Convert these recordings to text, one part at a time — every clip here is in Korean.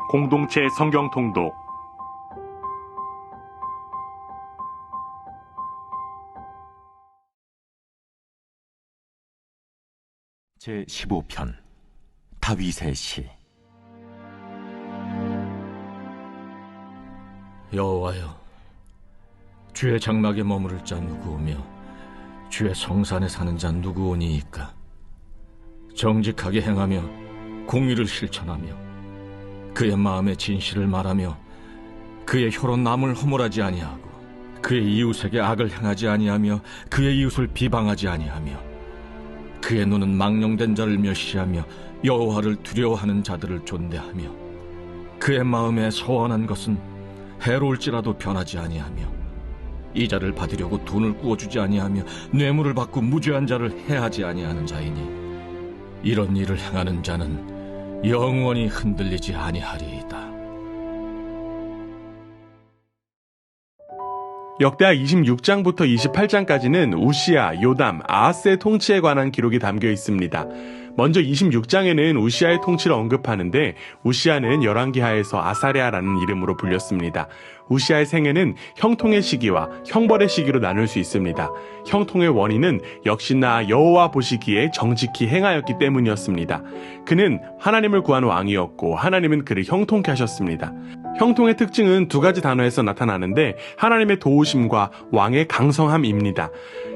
공동체 성경 통독 제15편 다윗의 시. 여호와여, 주의 장막에 머무를 자 누구오며 주의 성산에 사는 자 누구오니이까? 정직하게 행하며 공의를 실천하며 그의 마음의 진실을 말하며 그의 혀로 남을 허물하지 아니하고 그의 이웃에게 악을 행하지 아니하며 그의 이웃을 비방하지 아니하며 그의 눈은 망령된 자를 멸시하며 여호와를 두려워하는 자들을 존대하며 그의 마음에 서원한 것은 해로울지라도 변하지 아니하며 이자를 받으려고 돈을 구워주지 아니하며 뇌물을 받고 무죄한 자를 해하지 아니하는 자이니 이런 일을 행하는 자는 영원히 흔들리지 아니하리이다. 역대하 26장부터 28장까지는 우시야, 요담, 아하스의 통치에 관한 기록이 담겨 있습니다. 먼저 26장에는 우시야의 통치를 언급하는데 우시야는 열왕기하에서 아사랴라는 이름으로 불렸습니다. 우시야의 생애는 형통의 시기와 형벌의 시기로 나눌 수 있습니다. 형통의 원인은 역시나 여호와 보시기에 정직히 행하였기 때문이었습니다. 그는 하나님을 구한 왕이었고 하나님은 그를 형통케 하셨습니다. 형통의 특징은 두 가지 단어에서 나타나는데 하나님의 도우심과 왕의 강성함입니다.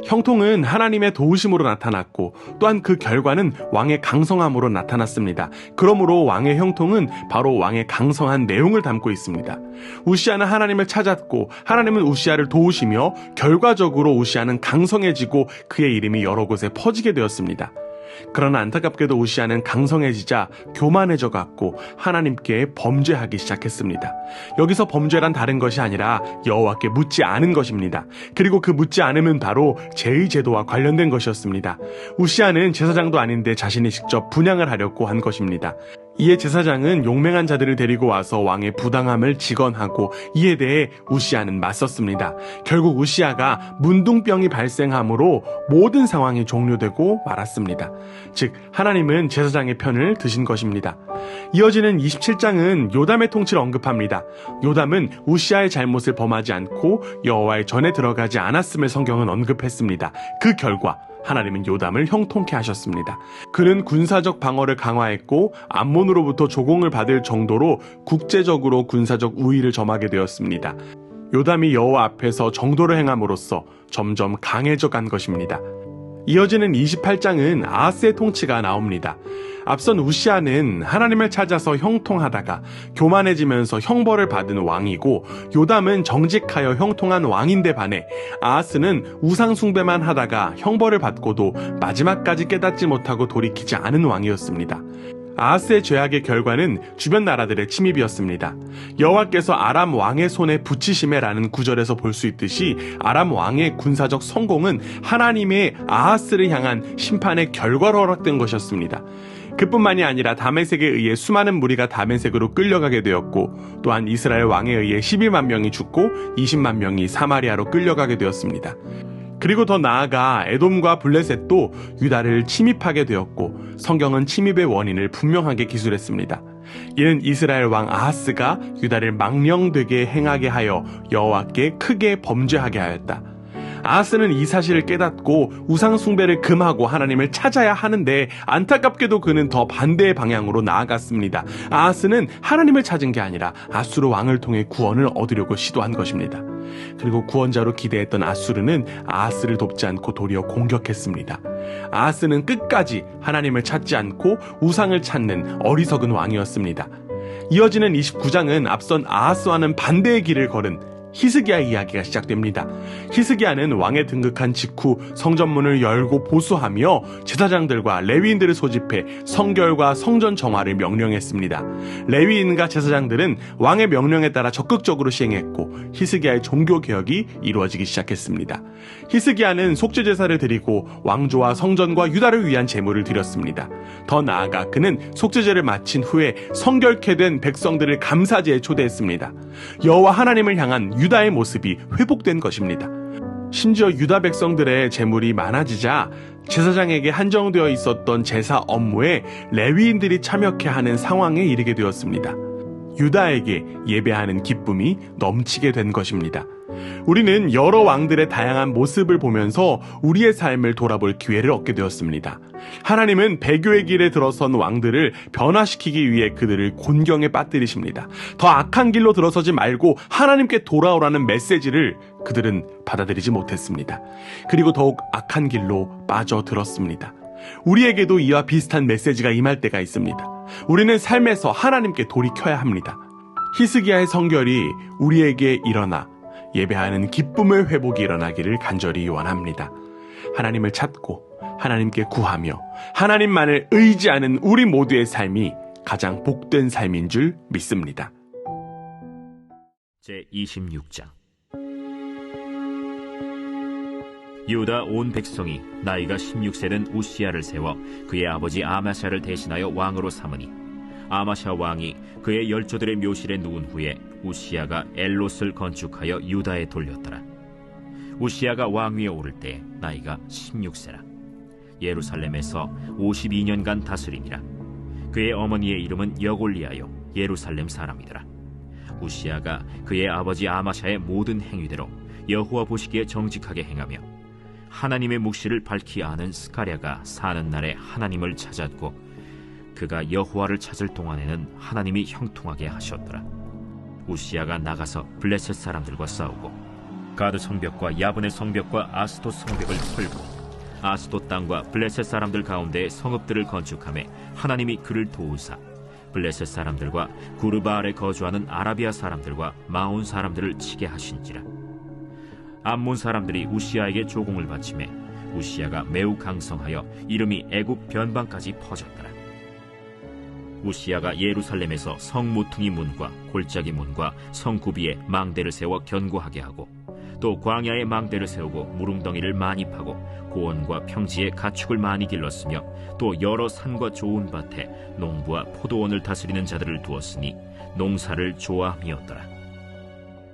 형통은 하나님의 도우심으로 나타났고 또한 그 결과는 왕의 강성함으로 나타났습니다. 그러므로 왕의 형통은 바로 왕의 강성한 내용을 담고 있습니다. 우시야는 하나님을 찾았고 하나님은 우시야를 도우시며 결과적으로 우시야는 강성해지고 그의 이름이 여러 곳에 퍼지게 되었습니다. 그러나 안타깝게도 우시야는 강성해지자 교만해져 갔고 하나님께 범죄하기 시작했습니다. 여기서 범죄란 다른 것이 아니라 여호와께 묻지 않은 것입니다. 그리고 그 묻지 않음은 바로 제의 제도와 관련된 것이었습니다. 우시야는 제사장도 아닌데 자신이 직접 분향을 하려고 한 것입니다. 이에 제사장은 용맹한 자들을 데리고 와서 왕의 부당함을 직언하고 이에 대해 우시야는 맞섰습니다. 결국 우시야가 문둥병이 발생함으로 모든 상황이 종료되고 말았습니다. 즉 하나님은 제사장의 편을 드신 것입니다. 이어지는 27장은 요담의 통치를 언급합니다. 요담은 우시야의 잘못을 범하지 않고 여호와의 전에 들어가지 않았음을 성경은 언급했습니다. 그 결과 하나님은 요담을 형통케 하셨습니다. 그는 군사적 방어를 강화했고 암몬으로부터 조공을 받을 정도로 국제적으로 군사적 우위를 점하게 되었습니다. 요담이 여호와 앞에서 정도를 행함으로써 점점 강해져 간 것입니다. 이어지는 28장은 아하스의 통치가 나옵니다. 앞선 우시야는 하나님을 찾아서 형통하다가 교만해지면서 형벌을 받은 왕이고 요담은 정직하여 형통한 왕인데 반해 아하스는 우상 숭배만 하다가 형벌을 받고도 마지막까지 깨닫지 못하고 돌이키지 않은 왕이었습니다. 아하스의 죄악의 결과는 주변 나라들의 침입이었습니다. 여호와께서 아람 왕의 손에 붙이심에라는 구절에서 볼 수 있듯이 아람 왕의 군사적 성공은 하나님의 아하스를 향한 심판의 결과로 허락된 것이었습니다. 그뿐만이 아니라 다메섹에 의해 수많은 무리가 다메섹으로 끌려가게 되었고 또한 이스라엘 왕에 의해 12만 명이 죽고 20만 명이 사마리아로 끌려가게 되었습니다. 그리고 더 나아가 에돔과 블레셋도 유다를 침입하게 되었고 성경은 침입의 원인을 분명하게 기술했습니다. 이는 이스라엘 왕 아하스가 유다를 망령되게 행하게 하여 여호와께 크게 범죄하게 하였다. 아하스는 이 사실을 깨닫고 우상 숭배를 금하고 하나님을 찾아야 하는데 안타깝게도 그는 더 반대의 방향으로 나아갔습니다. 아하스는 하나님을 찾은 게 아니라 아수르 왕을 통해 구원을 얻으려고 시도한 것입니다. 그리고 구원자로 기대했던 아수르는 아하스를 돕지 않고 도리어 공격했습니다. 아하스는 끝까지 하나님을 찾지 않고 우상을 찾는 어리석은 왕이었습니다. 이어지는 29장은 앞선 아하스와는 반대의 길을 걸은 히스기야 이야기가 시작됩니다. 히스기야는 왕에 등극한 직후 성전문을 열고 보수하며 제사장들과 레위인들을 소집해 성결과 성전 정화를 명령했습니다. 레위인과 제사장들은 왕의 명령에 따라 적극적으로 시행했고 히스기야의 종교개혁이 이루어지기 시작했습니다. 히스기야는 속죄제사를 드리고 왕조와 성전과 유다를 위한 제물을 드렸습니다. 더 나아가 그는 속죄제를 마친 후에 성결케 된 백성들을 감사제에 초대했습니다. 여호와 하나님을 향한 유다의 모습이 회복된 것입니다. 심지어 유다 백성들의 재물이 많아지자 제사장에게 한정되어 있었던 제사 업무에 레위인들이 참여케 하는 상황에 이르게 되었습니다. 유다에게 예배하는 기쁨이 넘치게 된 것입니다. 우리는 여러 왕들의 다양한 모습을 보면서 우리의 삶을 돌아볼 기회를 얻게 되었습니다. 하나님은 배교의 길에 들어선 왕들을 변화시키기 위해 그들을 곤경에 빠뜨리십니다. 더 악한 길로 들어서지 말고 하나님께 돌아오라는 메시지를 그들은 받아들이지 못했습니다. 그리고 더욱 악한 길로 빠져들었습니다. 우리에게도 이와 비슷한 메시지가 임할 때가 있습니다. 우리는 삶에서 하나님께 돌이켜야 합니다. 히스기야의 성결이 우리에게 일어나 예배하는 기쁨의 회복이 일어나기를 간절히 원합니다. 하나님을 찾고 하나님께 구하며 하나님만을 의지하는 우리 모두의 삶이 가장 복된 삶인 줄 믿습니다. 제26장 유다 온 백성이 나이가 16세 된 우시야를 세워 그의 아버지 아마샤를 대신하여 왕으로 삼으니 아마샤 왕이 그의 열조들의 묘실에 누운 후에 우시야가 엘롯을 건축하여 유다에 돌렸더라. 우시야가 왕위에 오를 때 나이가 16세라. 예루살렘에서 52년간 다스리니라. 그의 어머니의 이름은 여골리아요 예루살렘 사람이더라. 우시야가 그의 아버지 아마샤의 모든 행위대로 여호와 보시기에 정직하게 행하며 하나님의 묵시를 밝히 아는 스가랴가 사는 날에 하나님을 찾았고 그가 여호와를 찾을 동안에는 하나님이 형통하게 하셨더라. 우시야가 나가서 블레셋 사람들과 싸우고 가드 성벽과 야브네 성벽과 아스돗 성벽을 털고 아스돗 땅과 블레셋 사람들 가운데 성읍들을 건축하며 하나님이 그를 도우사 블레셋 사람들과 구르바알에 거주하는 아라비아 사람들과 마온 사람들을 치게 하신지라. 암몬 사람들이 우시야에게 조공을 바치매 우시야가 매우 강성하여 이름이 애굽 변방까지 퍼졌더라. 우시야가 예루살렘에서 성 모퉁이 문과 골짜기 문과 성 구비에 망대를 세워 견고하게 하고 또 광야에 망대를 세우고 무릉덩이를 많이 파고 고원과 평지에 가축을 많이 길렀으며 또 여러 산과 좋은 밭에 농부와 포도원을 다스리는 자들을 두었으니 농사를 좋아함이었더라.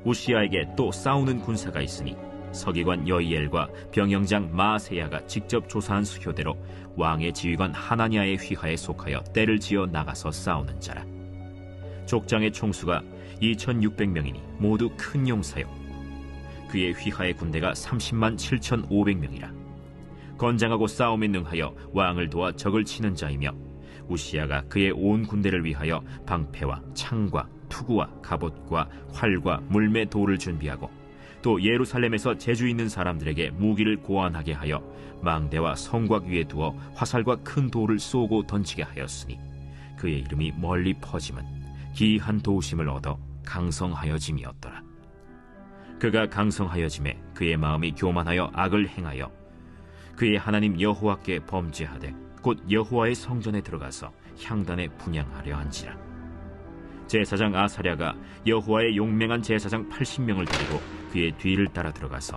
우시야에게 또 싸우는 군사가 있으니 서기관 여이엘과 병영장 마아세야가 직접 조사한 수효대로 왕의 지휘관 하나냐의 휘하에 속하여 떼를 지어 나가서 싸우는 자라. 족장의 총수가 2600명이니 모두 큰 용사요 그의 휘하의 군대가 30만 7500명이라. 건장하고 싸움에 능하여 왕을 도와 적을 치는 자이며 우시야가 그의 온 군대를 위하여 방패와 창과 투구와 갑옷과 활과 물매 돌을 준비하고 또 예루살렘에서 재주 있는 사람들에게 무기를 고안하게 하여 망대와 성곽 위에 두어 화살과 큰 돌을 쏘고 던지게 하였으니 그의 이름이 멀리 퍼짐은 기이한 도우심을 얻어 강성하여짐이었더라. 그가 강성하여짐에 그의 마음이 교만하여 악을 행하여 그의 하나님 여호와께 범죄하되 곧 여호와의 성전에 들어가서 향단에 분향하려 한지라. 제사장 아사랴가 여호와의 용맹한 제사장 80명을 데리고 그의 뒤를 따라 들어가서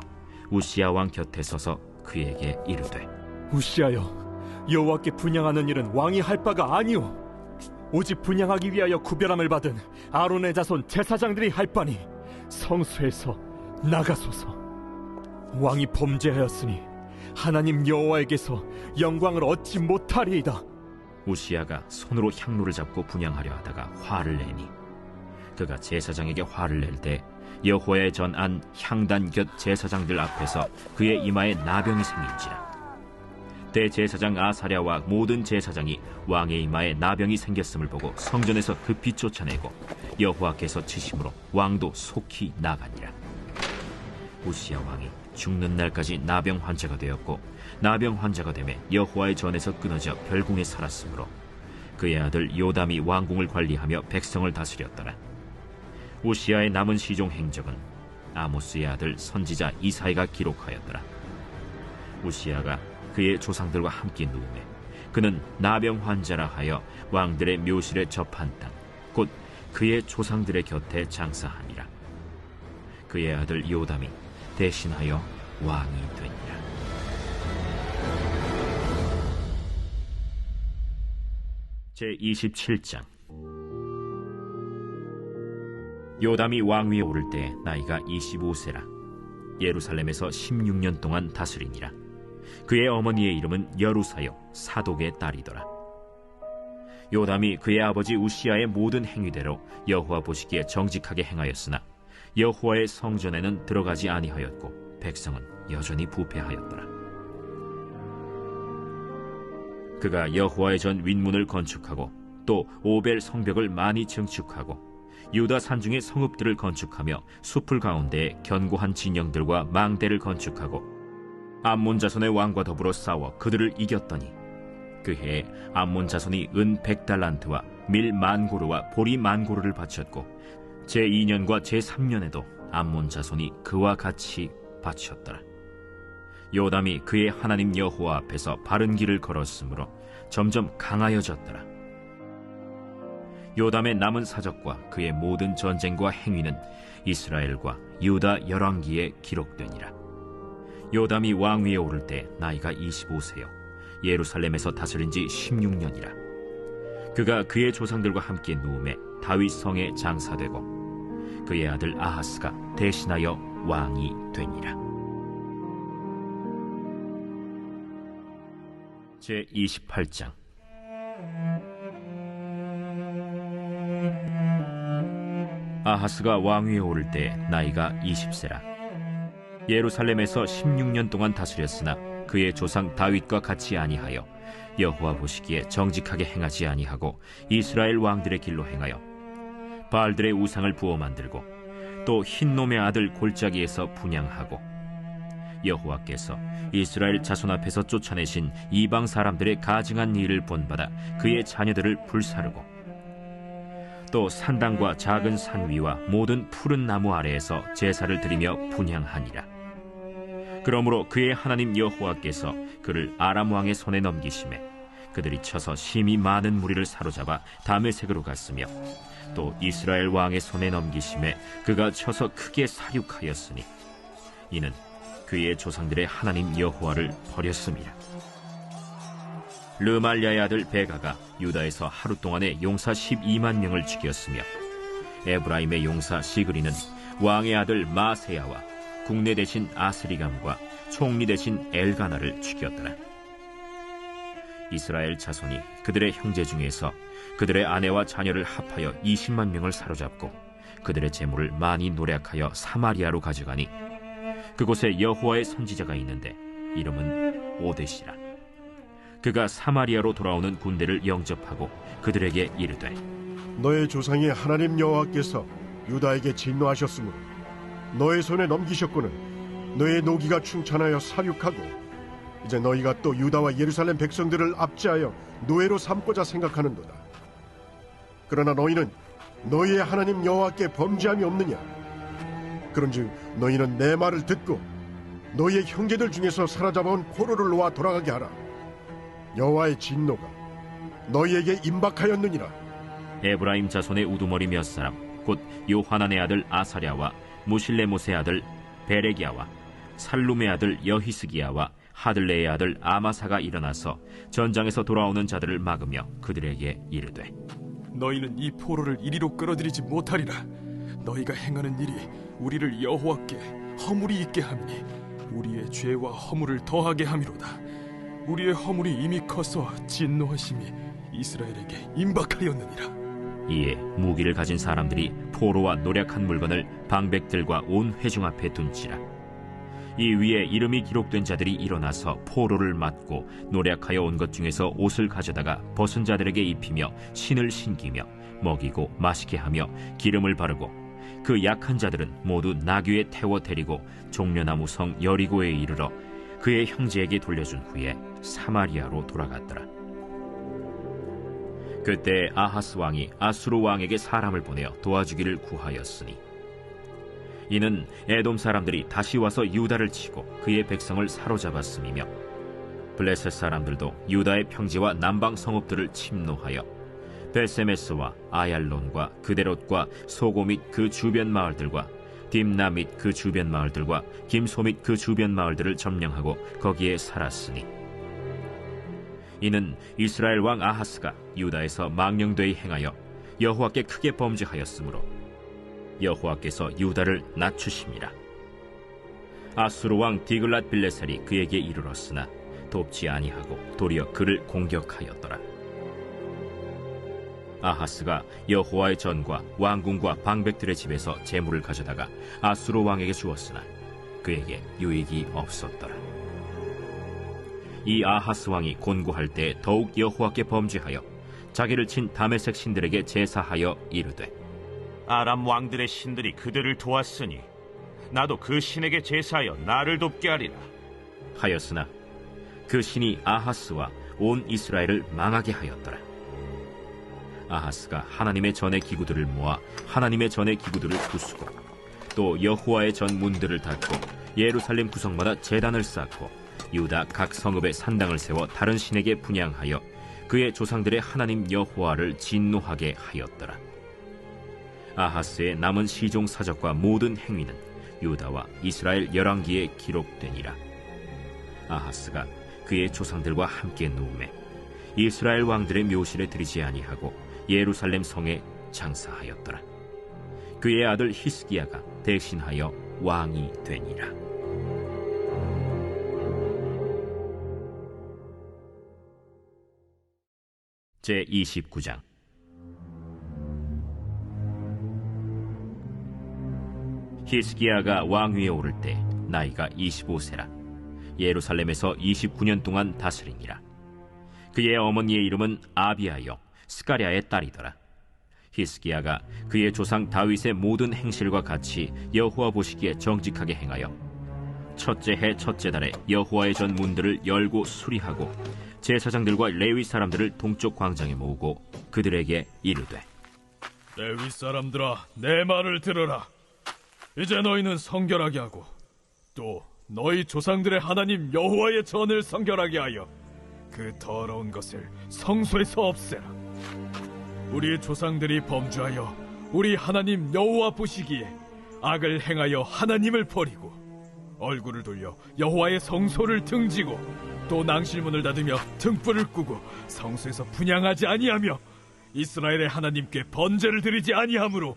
우시야 왕 곁에 서서 그에게 이르되 우시야여, 여호와께 분향하는 일은 왕이 할 바가 아니오. 오직 분향하기 위하여 구별함을 받은 아론의 자손 제사장들이 할 바니 성소에서 나가소서. 왕이 범죄하였으니 하나님 여호와에게서 영광을 얻지 못하리이다. 우시야가 손으로 향로를 잡고 분향하려 하다가 화를 내니 그가 제사장에게 화를 낼 때 여호와의 전 안 향단 곁 제사장들 앞에서 그의 이마에 나병이 생긴지라. 대제사장 아사랴와 모든 제사장이 왕의 이마에 나병이 생겼음을 보고 성전에서 급히 쫓아내고 여호와께서 치심으로 왕도 속히 나가니라. 우시야 왕이 죽는 날까지 나병 환자가 되었고 나병 환자가 되매 여호와의 전에서 끊어져 별궁에 살았으므로 그의 아들 요담이 왕궁을 관리하며 백성을 다스렸더라. 우시야의 남은 시종 행적은 아모스의 아들 선지자 이사야가 기록하였더라. 우시야가 그의 조상들과 함께 누우매 그는 나병 환자라 하여 왕들의 묘실에 접한 땅 곧 그의 조상들의 곁에 장사하니라. 그의 아들 요담이 대신하여 왕이 되니라. 제27장 요담이 왕위에 오를 때 나이가 25세라. 예루살렘에서 16년 동안 다스리니라. 그의 어머니의 이름은 여루사요 사독의 딸이더라. 요담이 그의 아버지 우시아의 모든 행위대로 여호와 보시기에 정직하게 행하였으나 여호와의 성전에는 들어가지 아니하였고 백성은 여전히 부패하였더라. 그가 여호와의 전 윗문을 건축하고 또 오벨 성벽을 많이 증축하고 유다 산중의 성읍들을 건축하며 숲을 가운데에 견고한 진영들과 망대를 건축하고 암몬 자손의 왕과 더불어 싸워 그들을 이겼더니 그 해에 암몬 자손이 은 100달란트와 밀 10,000고르와 보리 10,000고르를 바쳤고 제2년과 제3년에도 암몬 자손이 그와 같이 바쳤더라. 요담이 그의 하나님 여호와 앞에서 바른 길을 걸었으므로 점점 강하여졌더라. 요담의 남은 사적과 그의 모든 전쟁과 행위는 이스라엘과 유다 열왕기에 기록되니라. 요담이 왕위에 오를 때 나이가 25세요 예루살렘에서 다스린 지 16년이라. 그가 그의 조상들과 함께 누움에 다윗 성에 장사되고 그의 아들 아하스가 대신하여 왕이 되니라. 제28장. 아하스가 왕위에 오를 때 나이가 20세라. 예루살렘에서 16년 동안 다스렸으나 그의 조상 다윗과 같이 아니하여 여호와 보시기에 정직하게 행하지 아니하고 이스라엘 왕들의 길로 행하여 바알들의 우상을 부어 만들고 또 흰놈의 아들 골짜기에서 분향하고 여호와께서 이스라엘 자손 앞에서 쫓아내신 이방 사람들의 가증한 일을 본받아 그의 자녀들을 불사르고 또 산당과 작은 산 위와 모든 푸른 나무 아래에서 제사를 드리며 분향하니라. 그러므로 그의 하나님 여호와께서 그를 아람 왕의 손에 넘기심에 그들이 쳐서 심히 많은 무리를 사로잡아 다메섹으로 갔으며 또 이스라엘 왕의 손에 넘기심에 그가 쳐서 크게 사륙하였으니 이는 그의 조상들의 하나님 여호와를 버렸음이라. 르말야의 아들 베가가 유다에서 하루 동안에 용사 12만 명을 죽였으며 에브라임의 용사 시그리는 왕의 아들 마세야와 국내 대신 아스리감과 총리 대신 엘가나를 죽였더라. 이스라엘 자손이 그들의 형제 중에서 그들의 아내와 자녀를 합하여 20만 명을 사로잡고 그들의 재물을 많이 노략하여 사마리아로 가져가니 그곳에 여호와의 선지자가 있는데 이름은 오데시라. 그가 사마리아로 돌아오는 군대를 영접하고 그들에게 이르되 너의 조상의 하나님 여호와께서 유다에게 진노하셨으므로 너의 손에 넘기셨거늘 너의 노기가 충천하여 사륙하고 이제 너희가 또 유다와 예루살렘 백성들을 압제하여 노예로 삼고자 생각하는도다. 그러나 너희는 너희의 하나님 여호와께 범죄함이 없느냐? 그런즉 너희는 내 말을 듣고 너희의 형제들 중에서 사로잡아온 포로를 놓아 돌아가게 하라. 여호와의 진노가 너희에게 임박하였느니라. 에브라임 자손의 우두머리 몇 사람 곧 요하난의 아들 아사랴와 무실레못의 아들 베레기야와 살룸의 아들 여히스기야와 하들레의 아들 아마사가 일어나서 전장에서 돌아오는 자들을 막으며 그들에게 이르되 너희는 이 포로를 이리로 끌어들이지 못하리라. 너희가 행하는 일이 우리를 여호와께 허물이 있게 함이니 우리의 죄와 허물을 더하게 함이로다. 우리의 허물이 이미 커서 진노하심이 이스라엘에게 임박하였느니라. 이에 무기를 가진 사람들이 포로와 노략한 물건을 방백들과 온 회중 앞에 둔지라. 이 위에 이름이 기록된 자들이 일어나서 포로를 맞고 노략하여 온 것 중에서 옷을 가져다가 벗은 자들에게 입히며 신을 신기며 먹이고 마시게 하며 기름을 바르고 그 약한 자들은 모두 나귀에 태워 데리고 종려나무 성 여리고에 이르러 그의 형제에게 돌려준 후에 사마리아로 돌아갔더라. 그때 아하스 왕이 아수르 왕에게 사람을 보내어 도와주기를 구하였으니 이는 에돔 사람들이 다시 와서 유다를 치고 그의 백성을 사로잡았음이며 블레셋 사람들도 유다의 평지와 남방 성읍들을 침노하여 베세메스와 아얄론과 그데롯과 소고 및 그 주변 마을들과 딥나 및 그 주변 마을들과 김소 및 그 주변 마을들을 점령하고 거기에 살았으니 이는 이스라엘 왕 아하스가 유다에서 망령되이 행하여 여호와께 크게 범죄하였으므로 여호와께서 유다를 낮추심이라. 아수르 왕 디글랏 빌레셀이 그에게 이르렀으나 돕지 아니하고 도리어 그를 공격하였더라. 아하스가 여호와의 전과 왕궁과 방백들의 집에서 재물을 가져다가 아수르 왕에게 주었으나 그에게 유익이 없었더라. 이 아하스 왕이 곤고할 때 더욱 여호와께 범죄하여 자기를 친 다메섹 신들에게 제사하여 이르되 아람 왕들의 신들이 그들을 도왔으니 나도 그 신에게 제사하여 나를 돕게 하리라 하였으나 그 신이 아하스와 온 이스라엘을 망하게 하였더라. 아하스가 하나님의 전의 기구들을 모아 하나님의 전의 기구들을 부수고 또 여호와의 전 문들을 닫고 예루살렘 구성마다 제단을 쌓고 유다 각 성읍에 산당을 세워 다른 신에게 분향하여 그의 조상들의 하나님 여호와를 진노하게 하였더라. 아하스의 남은 시종 사적과 모든 행위는 유다와 이스라엘 열왕기에 기록되니라. 아하스가 그의 조상들과 함께 누우매 이스라엘 왕들의 묘실에 들이지 아니하고 예루살렘 성에 장사하였더라. 그의 아들 히스기야가 대신하여 왕이 되니라. 제29장. 히스기야가 왕위에 오를 때 나이가 25세라. 예루살렘에서 29년 동안 다스리니라. 그의 어머니의 이름은 아비아여 스가랴의 딸이더라. 히스기야가 그의 조상 다윗의 모든 행실과 같이 여호와 보시기에 정직하게 행하여 첫째 해 첫째 달에 여호와의 전 문들을 열고 수리하고 제사장들과 레위 사람들을 동쪽 광장에 모으고 그들에게 이르되 레위 사람들아, 내 말을 들으라. 이제 너희는 성결하게 하고 또 너희 조상들의 하나님 여호와의 전을 성결하게 하여 그 더러운 것을 성소에서 없애라. 우리 조상들이 범죄하여 우리 하나님 여호와 보시기에 악을 행하여 하나님을 버리고 얼굴을 돌려 여호와의 성소를 등지고 또 낭실문을 닫으며 등불을 끄고 성소에서 분향하지 아니하며 이스라엘의 하나님께 번제를 드리지 아니하므로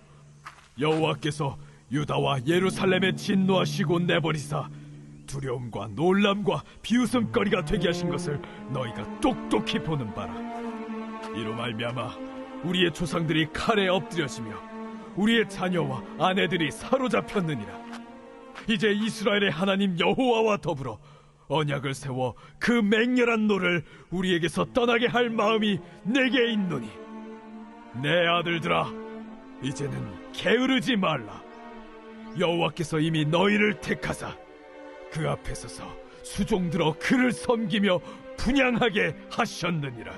여호와께서 유다와 예루살렘에 진노하시고 내버리사 두려움과 놀람과 비웃음거리가 되게 하신 것을 너희가 똑똑히 보는 바라. 이로 말미암아 우리의 조상들이 칼에 엎드려지며 우리의 자녀와 아내들이 사로잡혔느니라. 이제 이스라엘의 하나님 여호와와 더불어 언약을 세워 그 맹렬한 노를 우리에게서 떠나게 할 마음이 내게 있노니 내 아들들아, 이제는 게으르지 말라. 여호와께서 이미 너희를 택하사 그 앞에 서서 수종들어 그를 섬기며 분향하게 하셨느니라.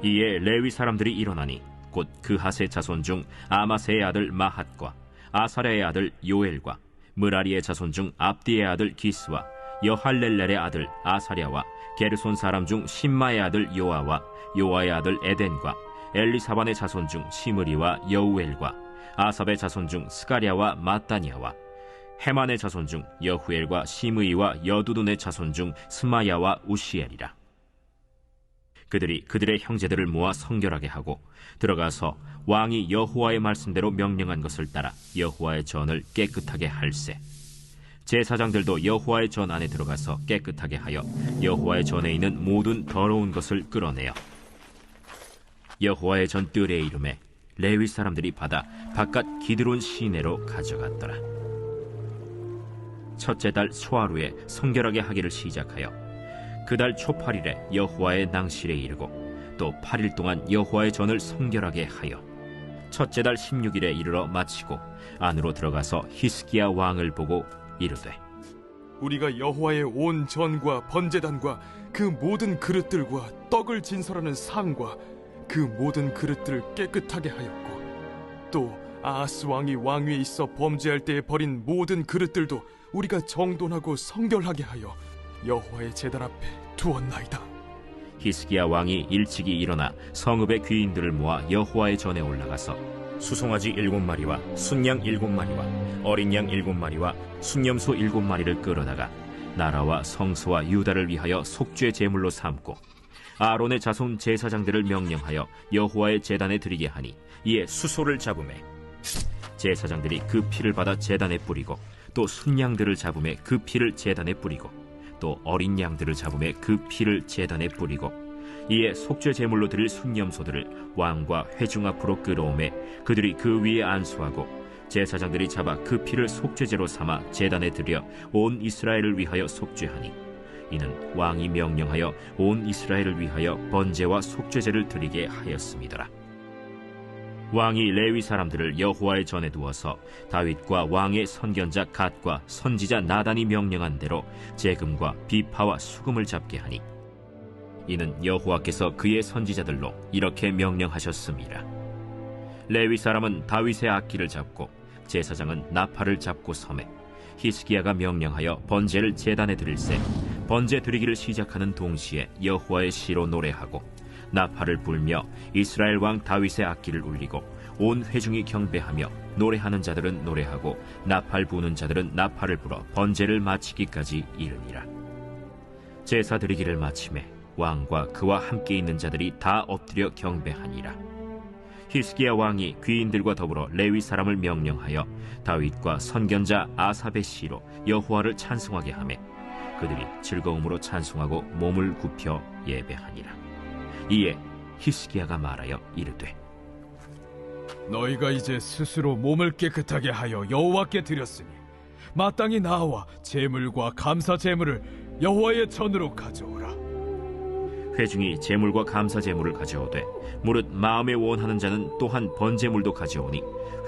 이에 레위 사람들이 일어나니 곧 그하세 자손 중 아마세의 아들 마핫과 아사랴의 아들 요엘과 므라리의 자손 중 압디의 아들 기스와 여할렐렐의 아들 아사랴와 게르손 사람 중 심마의 아들 요아와 요아의 아들 에덴과 엘리사반의 자손 중 시므리와 여우엘과 아삽의 자손 중 스가랴와 마따니아와 헤만의 자손 중 여후엘과 시므이와 여두둔의 자손 중 스마야와 우시엘이라. 그들이 그들의 형제들을 모아 성결하게 하고 들어가서 왕이 여호와의 말씀대로 명령한 것을 따라 여호와의 전을 깨끗하게 할세. 제사장들도 여호와의 전 안에 들어가서 깨끗하게 하여 여호와의 전에 있는 모든 더러운 것을 끌어내어 여호와의 전 뜰의 이름에 레위 사람들이 받아 바깥 기드론 시내로 가져갔더라. 첫째 달 소하루에 성결하게 하기를 시작하여 그 달 초팔일에 여호와의 낭실에 이르고 또 8일 동안 여호와의 전을 성결하게 하여 첫째 달 16일에 이르러 마치고 안으로 들어가서 히스기야 왕을 보고 이르되 우리가 여호와의 온 전과 번제단과 그 모든 그릇들과 떡을 진설하는 상과 그 모든 그릇들을 깨끗하게 하였고 또 아하스 왕이 왕위에 있어 범죄할 때에 버린 모든 그릇들도 우리가 정돈하고 성결하게 하여 여호와의 제단 앞에 두었나이다. 히스기야 왕이 일찍이 일어나 성읍의 귀인들을 모아 여호와의 전에 올라가서 수송아지 7마리와 순양 7마리와 어린 양 7마리와 순염소 7마리를 끌어다가 나라와 성소와 유다를 위하여 속죄 제물로 삼고 아론의 자손 제사장들을 명령하여 여호와의 제단에 드리게 하니 이에 수소를 잡으매 제사장들이 그 피를 받아 제단에 뿌리고 또 순양들을 잡으매 그 피를 제단에 뿌리고 또 어린 양들을 잡으매 그 피를 제단에 뿌리고 이에 속죄 제물로 드릴 순념소들을 왕과 회중 앞으로 끌어오매 그들이 그 위에 안수하고 제사장들이 잡아 그 피를 속죄제로 삼아 제단에 들여 온 이스라엘을 위하여 속죄하니 이는 왕이 명령하여 온 이스라엘을 위하여 번제와 속죄제를 드리게 하였음이더라. 왕이 레위 사람들을 여호와의 전에 두어서 다윗과 왕의 선견자 갓과 선지자 나단이 명령한 대로 재금과 비파와 수금을 잡게 하니 이는 여호와께서 그의 선지자들로 이렇게 명령하셨음이라. 레위 사람은 다윗의 악기를 잡고 제사장은 나팔을 잡고 섬에 히스기야가 명령하여 번제를 제단에 드릴새 번제 드리기를 시작하는 동시에 여호와의 시로 노래하고 나팔을 불며 이스라엘 왕 다윗의 악기를 울리고 온 회중이 경배하며 노래하는 자들은 노래하고 나팔 부는 자들은 나팔을 불어 번제를 마치기까지 이르니라. 제사 드리기를 마침에 왕과 그와 함께 있는 자들이 다 엎드려 경배하니라. 히스기야 왕이 귀인들과 더불어 레위 사람을 명령하여 다윗과 선견자 아삽의 시로 여호와를 찬송하게 하매 그들이 즐거움으로 찬송하고 몸을 굽혀 예배하니라. 이에 히스기야가 말하여 이르되 너희가 이제 스스로 몸을 깨끗하게 하여 여호와께 드렸으니 마땅히 나와 제물과 감사 제물을 여호와의 전으로 가져오라. 회중이 제물과 감사 제물을 가져오되 무릇 마음에 원하는 자는 또한 번제물도 가져오니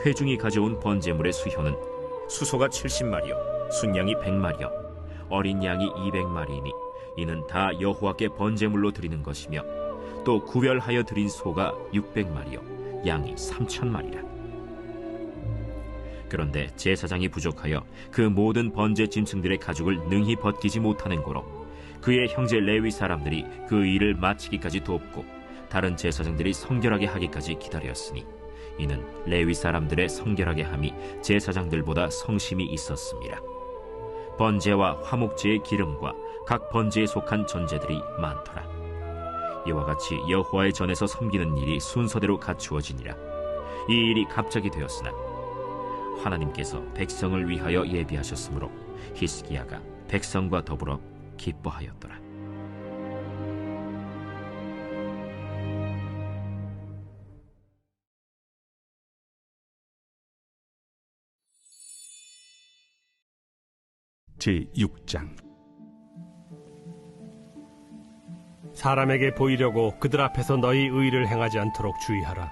회중이 가져온 번제물의 수효는 수소가 70마리요 순양이 100마리요 어린 양이 200마리이니 이는 다 여호와께 번제물로 드리는 것이며 또 구별하여 드린 소가 600마리요 양이 3,000마리라. 그런데 제사장이 부족하여 그 모든 번제 짐승들의 가죽을 능히 벗기지 못하는 고로 그의 형제 레위 사람들이 그 일을 마치기까지 돕고 다른 제사장들이 성결하게 하기까지 기다렸으니 이는 레위 사람들의 성결하게 함이 제사장들보다 성심이 있었습니다. 번제와 화목제의 기름과 각 번제에 속한 전제들이 많더라. 이와 같이 여호와의 전에서 섬기는 일이 순서대로 갖추어지니라. 이 일이 갑자기 되었으나 하나님께서 백성을 위하여 예비하셨으므로 히스기야가 백성과 더불어 기뻐하였더라. 제6장. 사람에게 보이려고 그들 앞에서 너희 의를 행하지 않도록 주의하라.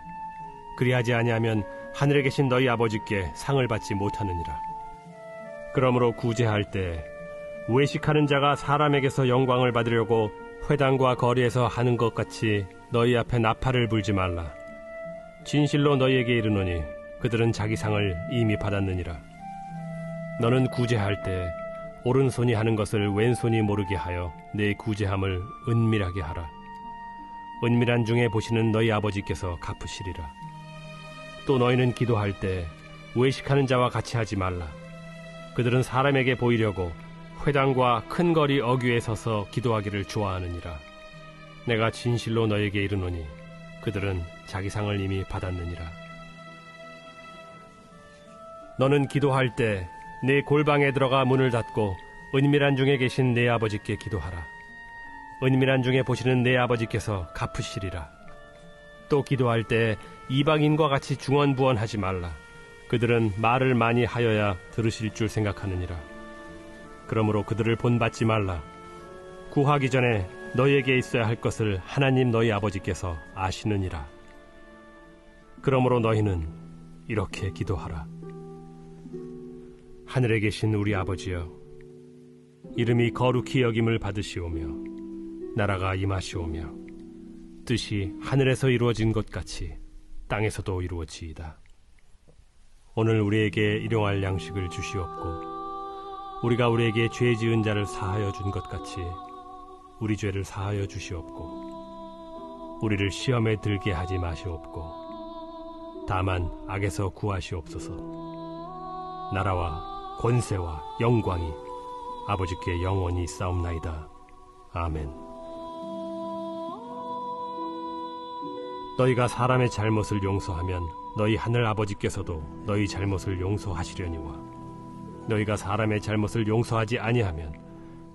그리하지 아니하면 하늘에 계신 너희 아버지께 상을 받지 못하느니라. 그러므로 구제할 때 외식하는 자가 사람에게서 영광을 받으려고 회당과 거리에서 하는 것 같이 너희 앞에 나팔을 불지 말라. 진실로 너희에게 이르노니 그들은 자기 상을 이미 받았느니라. 너는 구제할 때 오른손이 하는 것을 왼손이 모르게 하여 내 구제함을 은밀하게 하라. 은밀한 중에 보시는 너희 아버지께서 갚으시리라. 또 너희는 기도할 때 외식하는 자와 같이 하지 말라. 그들은 사람에게 보이려고 회당과 큰 거리 어귀에 서서 기도하기를 좋아하느니라. 내가 진실로 너에게 이르노니 그들은 자기 상을 이미 받았느니라. 너는 기도할 때 내 골방에 들어가 문을 닫고 은밀한 중에 계신 내 아버지께 기도하라. 은밀한 중에 보시는 내 아버지께서 갚으시리라. 또 기도할 때 이방인과 같이 중언부언하지 말라. 그들은 말을 많이 하여야 들으실 줄 생각하느니라. 그러므로 그들을 본받지 말라. 구하기 전에 너희에게 있어야 할 것을 하나님 너희 아버지께서 아시느니라. 그러므로 너희는 이렇게 기도하라. 하늘에 계신 우리 아버지여, 이름이 거룩히 여김을 받으시오며 나라가 임하시오며 뜻이 하늘에서 이루어진 것 같이 땅에서도 이루어지이다. 오늘 우리에게 일용할 양식을 주시옵고 우리가 우리에게 죄 지은 자를 사하여 준 것 같이 우리 죄를 사하여 주시옵고 우리를 시험에 들게 하지 마시옵고 다만 악에서 구하시옵소서. 나라와 권세와 영광이 아버지께 영원히 있사옵나이다. 아멘. 너희가 사람의 잘못을 용서하면 너희 하늘 아버지께서도 너희 잘못을 용서하시려니와 너희가 사람의 잘못을 용서하지 아니하면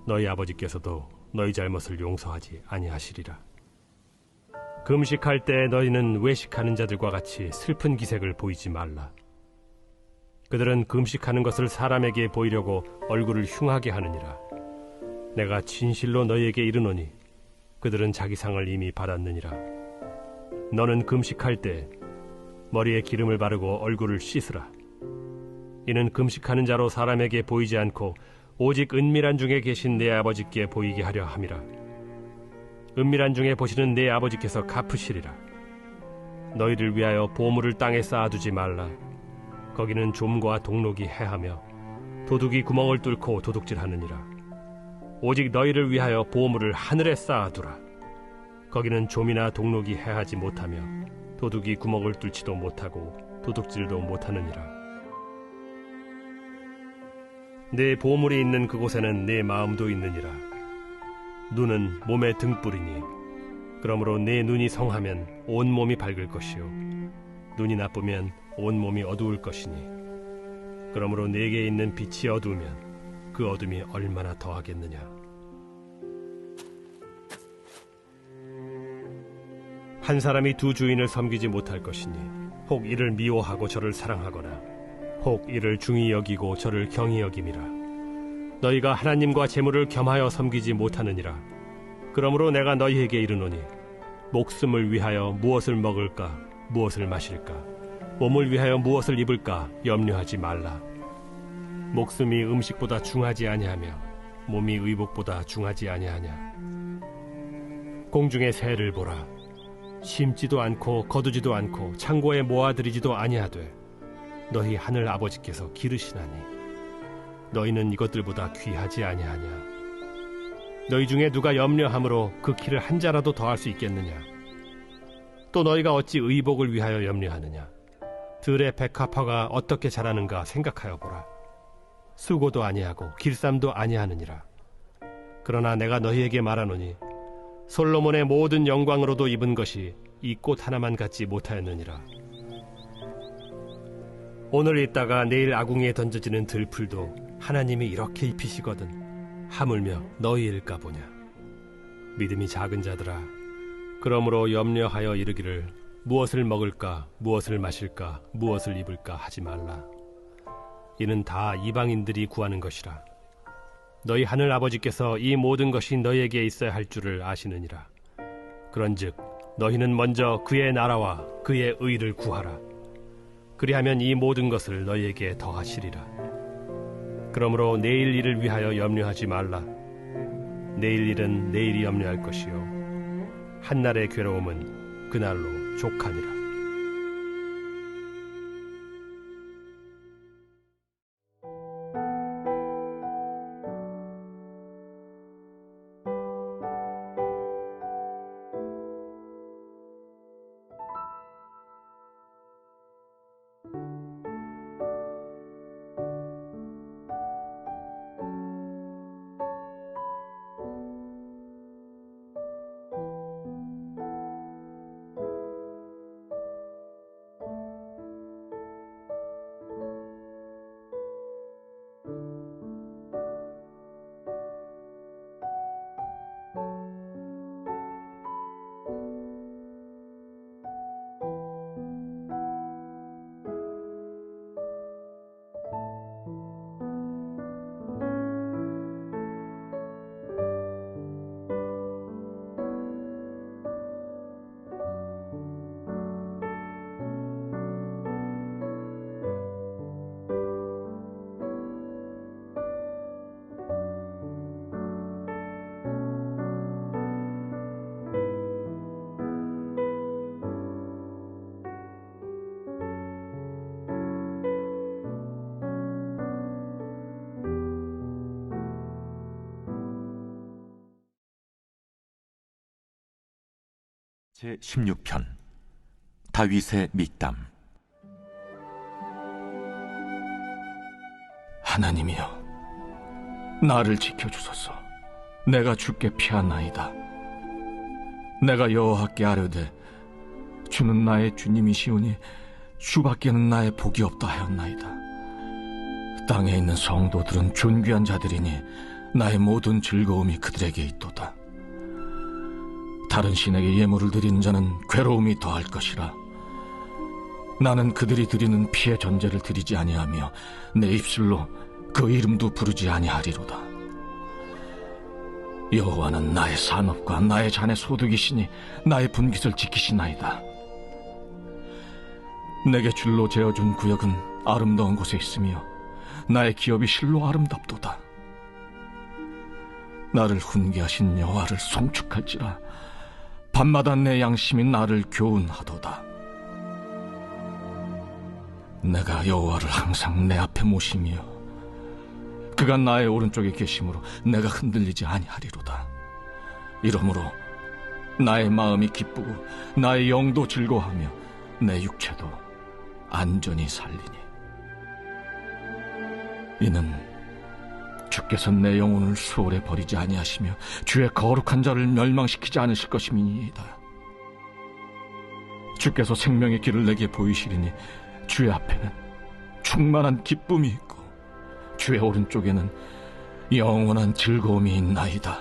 너희 아버지께서도 너희 잘못을 용서하지 아니하시리라. 금식할 때 너희는 외식하는 자들과 같이 슬픈 기색을 보이지 말라. 그들은 금식하는 것을 사람에게 보이려고 얼굴을 흉하게 하느니라. 내가 진실로 너희에게 이르노니 그들은 자기 상을 이미 받았느니라. 너는 금식할 때 머리에 기름을 바르고 얼굴을 씻으라. 이는 금식하는 자로 사람에게 보이지 않고 오직 은밀한 중에 계신 내 아버지께 보이게 하려 함이라. 은밀한 중에 보시는 내 아버지께서 갚으시리라. 너희를 위하여 보물을 땅에 쌓아두지 말라. 거기는 좀과 동록이 해하며 도둑이 구멍을 뚫고 도둑질하느니라. 오직 너희를 위하여 보물을 하늘에 쌓아두라. 거기는 좀이나 동록이 해하지 못하며 도둑이 구멍을 뚫지도 못하고 도둑질도 못하느니라. 내 보물이 있는 그곳에는 내 마음도 있느니라. 눈은 몸의 등불이니 그러므로 내 눈이 성하면 온 몸이 밝을 것이요 눈이 나쁘면 온 몸이 어두울 것이니 그러므로 내게 있는 빛이 어두우면 그 어둠이 얼마나 더하겠느냐. 한 사람이 두 주인을 섬기지 못할 것이니 혹 이를 미워하고 저를 사랑하거나 혹 이를 중히 여기고 저를 경히 여김이라. 너희가 하나님과 재물을 겸하여 섬기지 못하느니라. 그러므로 내가 너희에게 이르노니 목숨을 위하여 무엇을 먹을까 무엇을 마실까 몸을 위하여 무엇을 입을까 염려하지 말라. 목숨이 음식보다 중하지 아니하며 몸이 의복보다 중하지 아니하냐. 공중의 새를 보라. 심지도 않고 거두지도 않고 창고에 모아들이지도 아니하되 너희 하늘 아버지께서 기르시나니 너희는 이것들보다 귀하지 아니하냐. 너희 중에 누가 염려함으로 그 키를 한 자라도 더할 수 있겠느냐. 또 너희가 어찌 의복을 위하여 염려하느냐. 들의 백합화가 어떻게 자라는가 생각하여 보라. 수고도 아니하고 길쌈도 아니하느니라. 그러나 내가 너희에게 말하노니 솔로몬의 모든 영광으로도 입은 것이 이 꽃 하나만 갖지 못하였느니라. 오늘 있다가 내일 아궁이에 던져지는 들풀도 하나님이 이렇게 입히시거든 하물며 너희일까 보냐. 믿음이 작은 자들아, 그러므로 염려하여 이르기를 무엇을 먹을까 무엇을 마실까 무엇을 입을까 하지 말라. 이는 다 이방인들이 구하는 것이라. 너희 하늘 아버지께서 이 모든 것이 너희에게 있어야 할 줄을 아시느니라. 그런즉 너희는 먼저 그의 나라와 그의 의를 구하라. 그리하면 이 모든 것을 너희에게 더하시리라. 그러므로 내일 일을 위하여 염려하지 말라. 내일 일은 내일이 염려할 것이요 한날의 괴로움은 그날로 족하니라. 제16편 다윗의 믹담. 하나님이여, 나를 지켜주소서. 내가 주께 피하나이다. 내가 여호와께 아뢰되 주는 나의 주님이시오니 주밖에는 나의 복이 없다 하였나이다. 땅에 있는 성도들은 존귀한 자들이니 나의 모든 즐거움이 그들에게 있도다. 다른 신에게 예물을 드리는 자는 괴로움이 더할 것이라. 나는 그들이 드리는 피의 전제를 드리지 아니하며 내 입술로 그 이름도 부르지 아니하리로다. 여호와는 나의 산업과 나의 잔의 소득이시니 나의 분깃을 지키시나이다. 내게 줄로 재어준 구역은 아름다운 곳에 있으며 나의 기업이 실로 아름답도다. 나를 훈계하신 여호와를 송축할지라. 밤마다 내 양심이 나를 교훈하도다. 내가 여호와를 항상 내 앞에 모시며 그가 나의 오른쪽에 계심으로 내가 흔들리지 아니하리로다. 이러므로 나의 마음이 기쁘고 나의 영도 즐거워하며 내 육체도 안전히 살리니, 이는 주께서 내 영혼을 수월에 버리지 아니하시며 주의 거룩한 자를 멸망시키지 않으실 것임이니이다. 주께서 생명의 길을 내게 보이시리니 주의 앞에는 충만한 기쁨이 있고 주의 오른쪽에는 영원한 즐거움이 있나이다.